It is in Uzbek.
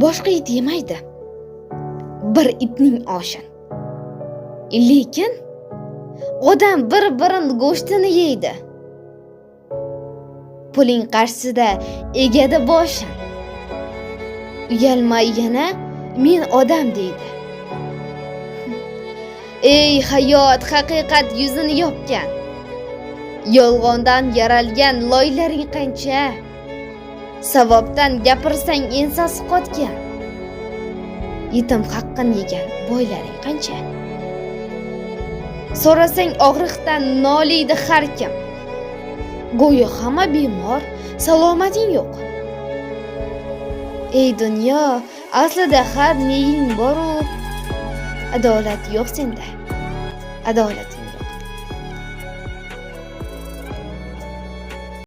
boshqa it yemaydi. Bir itning oshin. Lekin odam bir-birin go'shtini yeydi. Puling qarshisida egadi boshin. Uyalmay yana men odam deydi. Ey hayot, haqiqat yuzini yopgan. Yolg'ondan yaralgan loylaring qancha. Savobdan gapirsang ensasi qotgan. Yetim haqqin yegan boylaring qancha. So'rasang og'riqdan noliydi har kim. Go'yo hamma bemor, salomating yo'q. Ey dunyo, aslida har neying bor-u, adolat yo'q senda. Adolating